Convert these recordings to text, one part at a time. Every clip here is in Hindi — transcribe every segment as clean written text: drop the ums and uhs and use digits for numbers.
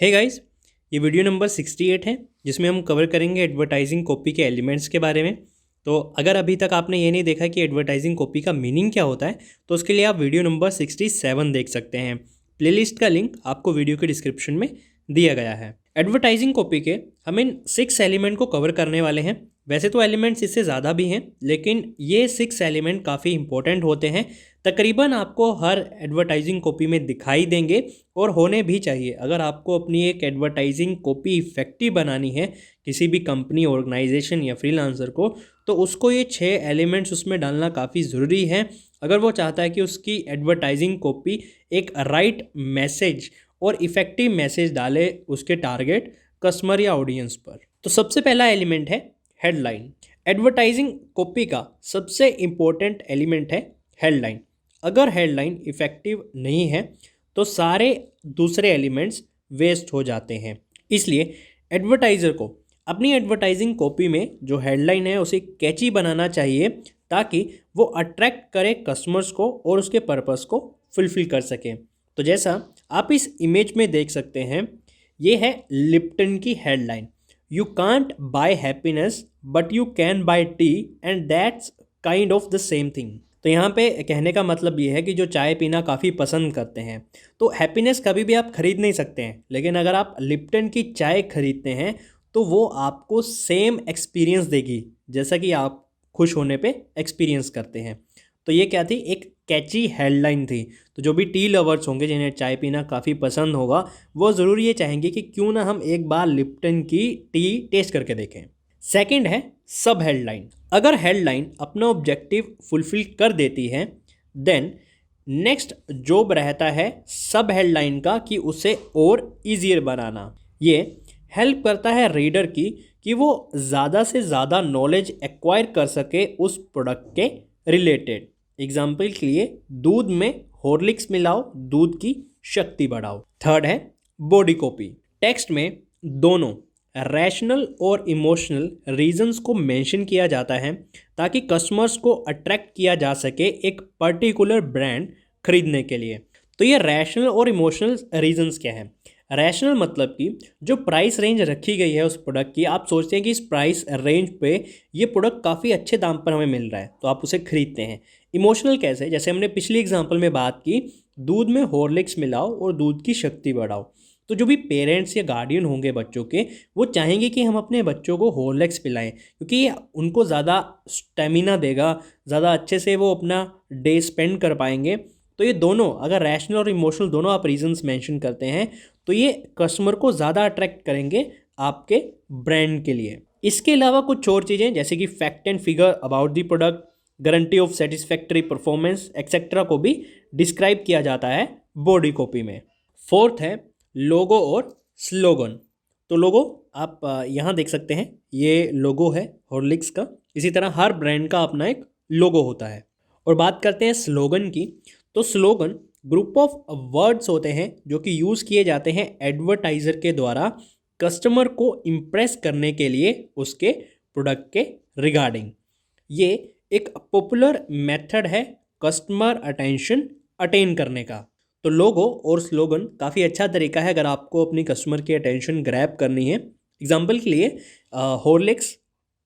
हे गाइस, ये वीडियो नंबर 68 है जिसमें हम कवर करेंगे एडवर्टाइजिंग कॉपी के एलिमेंट्स के बारे में। तो अगर अभी तक आपने ये नहीं देखा कि एडवर्टाइजिंग कॉपी का मीनिंग क्या होता है तो उसके लिए आप वीडियो नंबर 67 देख सकते हैं। प्लेलिस्ट का लिंक आपको वीडियो के डिस्क्रिप्शन में दिया गया है। एडवर्टाइजिंग कॉपी के हम इन 6 एलिमेंट को कवर करने वाले हैं। वैसे तो एलिमेंट्स इससे ज़्यादा भी हैं, लेकिन ये 6 एलिमेंट काफ़ी इंपॉर्टेंट होते हैं। तकरीबन आपको हर एडवर्टाइजिंग कॉपी में दिखाई देंगे और होने भी चाहिए। अगर आपको अपनी एक एडवर्टाइजिंग कॉपी इफेक्टिव बनानी है किसी भी कंपनी, ऑर्गेनाइजेशन या फ्रीलांसर को, तो उसको ये 6 एलिमेंट्स उसमें डालना काफ़ी ज़रूरी है अगर वो चाहता है कि उसकी एडवर्टाइजिंग कॉपी एक राइट मैसेज और इफ़ेक्टिव मैसेज डाले उसके टारगेट कस्टमर या ऑडियंस पर। तो सबसे पहला एलिमेंट है हेडलाइन। एडवर्टाइजिंग कॉपी का सबसे इम्पोर्टेंट एलिमेंट है हेडलाइन। अगर हेडलाइन इफ़ेक्टिव नहीं है तो सारे दूसरे एलिमेंट्स वेस्ट हो जाते हैं। इसलिए एडवर्टाइज़र को अपनी एडवर्टाइजिंग कॉपी में जो हेडलाइन है उसे कैची बनाना चाहिए ताकि वो अट्रैक्ट करे कस्टमर्स को और उसके पर्पस को फुलफिल कर सके। तो जैसा आप इस इमेज में देख सकते हैं, ये है लिप्टन की headline. You can't buy happiness but you can buy T and that's kind of the same thing. तो यहाँ पे कहने का मतलब ये है कि जो चाय पीना काफ़ी पसंद करते हैं तो हैप्पीनेस कभी भी आप खरीद नहीं सकते हैं, लेकिन अगर आप लिप्टन की चाय खरीदते हैं तो वो आपको सेम एक्सपीरियंस देगी जैसा कि आप खुश होने पे एक्सपीरियंस करते हैं। तो ये क्या थी? एक कैची हेडलाइन थी। तो जो भी टी लवर्स होंगे जिन्हें चाय पीना काफ़ी पसंद होगा वो ज़रूर ये चाहेंगे कि क्यों ना हम एक बार लिप्टन की टी टेस्ट करके देखें। सेकंड है सब हेडलाइन। अगर हेडलाइन अपना ऑब्जेक्टिव फुलफिल कर देती है देन नेक्स्ट जॉब रहता है सब हेडलाइन का कि उसे और ईजियर बनाना। ये हेल्प करता है रीडर की कि वो ज़्यादा से ज़्यादा नॉलेज एक्वायर कर सके उस प्रोडक्ट के रिलेटेड। एग्जाम्पल के लिए दूध में हॉर्लिक्स मिलाओ, दूध की शक्ति बढ़ाओ। थर्ड है बॉडी कॉपी। टेक्स्ट में दोनों रैशनल और इमोशनल रीजंस को मेंशन किया जाता है ताकि कस्टमर्स को अट्रैक्ट किया जा सके एक पर्टिकुलर ब्रांड खरीदने के लिए। तो ये रैशनल और इमोशनल रीजंस क्या है? रैशनल मतलब कि जो प्राइस रेंज रखी गई है उस प्रोडक्ट की, आप सोचते हैं कि इस प्राइस रेंज पे ये प्रोडक्ट काफ़ी अच्छे दाम पर हमें मिल रहा है तो आप उसे खरीदते हैं। इमोशनल कैसे? जैसे हमने पिछली एग्जांपल में बात की, दूध में हॉर्लिक्स मिलाओ और दूध की शक्ति बढ़ाओ। तो जो भी पेरेंट्स या गार्डियन होंगे बच्चों के, वो चाहेंगे कि हम अपने बच्चों को हॉर्लिक्स पिलाएं क्योंकि ये उनको ज़्यादा स्टेमिना देगा, ज़्यादा अच्छे से वो अपना डे स्पेंड कर पाएंगे। तो ये दोनों, अगर रैशनल और इमोशनल दोनों आप रीजंस मेंशन करते हैं तो ये कस्टमर को ज़्यादा अट्रैक्ट करेंगे आपके ब्रांड के लिए। इसके अलावा कुछ और चीज़ें जैसे कि fact and figure about the product, guarantee of satisfactory performance etcetera को भी डिस्क्राइब किया जाता है बॉडी कॉपी में। फोर्थ है लोगो और स्लोगन। तो लोगो आप यहाँ देख सकते हैं, ये लोगो है हॉर्लिक्स का। इसी तरह हर ब्रांड का अपना एक लोगो होता है। और बात करते हैं स्लोगन की, तो स्लोगन ग्रुप ऑफ वर्ड्स होते हैं जो कि यूज़ किए जाते हैं एडवर्टाइज़र के द्वारा कस्टमर को इम्प्रेस करने के लिए उसके प्रोडक्ट के रिगार्डिंग। ये एक पॉपुलर मेथड है कस्टमर अटेंशन अटेन करने का। तो लोगो और स्लोगन काफ़ी अच्छा तरीका है अगर आपको अपनी कस्टमर की अटेंशन ग्रैब करनी है। एग्जाम्पल के लिए हॉर्लिक्स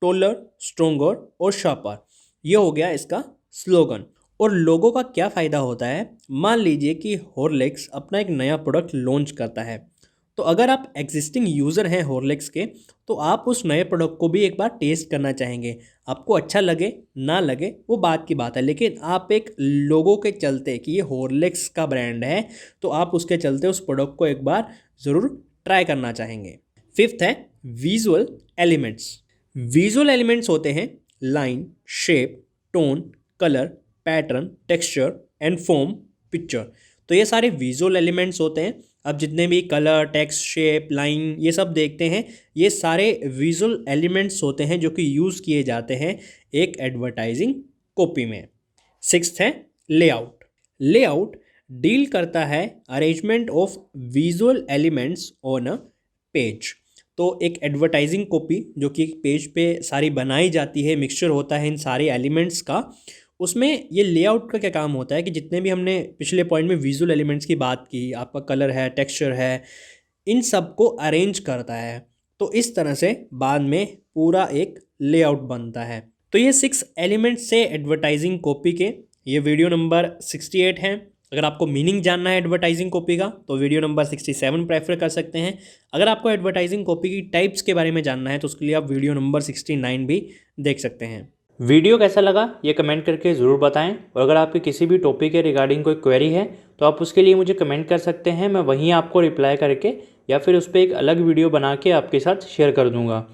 टोलर, स्ट्रोंगर और शार्पर, ये हो गया इसका स्लोगन। और लोगों का क्या फ़ायदा होता है? मान लीजिए कि हॉर्लिक्स अपना एक नया प्रोडक्ट लॉन्च करता है, तो अगर आप एग्जिस्टिंग यूज़र हैं हॉर्लिक्स के तो आप उस नए प्रोडक्ट को भी एक बार टेस्ट करना चाहेंगे। आपको अच्छा लगे ना लगे वो बात की बात है, लेकिन आप एक लोगों के चलते कि ये हॉर्लिक्स का ब्रांड है तो आप उसके चलते उस प्रोडक्ट को एक बार ज़रूर ट्राई करना चाहेंगे। फिफ्थ है विजुअल एलिमेंट्स। विजुअल एलिमेंट्स होते हैं line, shape, tone, colour, pattern, texture and form, picture. तो ये सारे विजुअल एलिमेंट्स होते हैं। अब जितने भी कलर, टेक्स्ट, शेप, लाइन ये सब देखते हैं, ये सारे विजुअल एलिमेंट्स होते हैं जो कि यूज़ किए जाते हैं एक एडवर्टाइजिंग कॉपी में। सिक्स्थ है लेआउट। लेआउट डील करता है arrangement of visual elements on a page. तो एक एडवर्टाइजिंग कॉपी जो कि पेज पे सारी बनाई जाती है, मिक्सचर होता है इन सारे एलिमेंट्स का, उसमें ये लेआउट का क्या काम होता है कि जितने भी हमने पिछले पॉइंट में विजुअल एलिमेंट्स की बात की, आपका कलर है, टेक्सचर है, इन सब को अरेंज करता है। तो इस तरह से बाद में पूरा एक लेआउट बनता है। तो ये 6 एलिमेंट्स से एडवर्टाइजिंग कॉपी के, ये वीडियो नंबर 68 है। अगर आपको मीनिंग जानना है एडवर्टाइजिंग कॉपी का तो वीडियो नंबर 67 प्रेफर कर सकते हैं। अगर आपको एडवर्टाइजिंग कॉपी की टाइप्स के बारे में जानना है तो उसके लिए आप वीडियो नंबर 69 भी देख सकते हैं। वीडियो कैसा लगा ये कमेंट करके ज़रूर बताएं, और अगर आपके किसी भी टॉपिक के रिगार्डिंग कोई क्वेरी है तो आप उसके लिए मुझे कमेंट कर सकते हैं। मैं वहीं आपको रिप्लाई करके या फिर उस पर एक अलग वीडियो बना के आपके साथ शेयर कर दूँगा।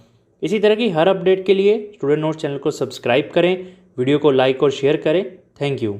इसी तरह की हर अपडेट के लिए स्टूडेंट नोट्स चैनल को सब्सक्राइब करें, वीडियो को लाइक और शेयर करें। Thank you.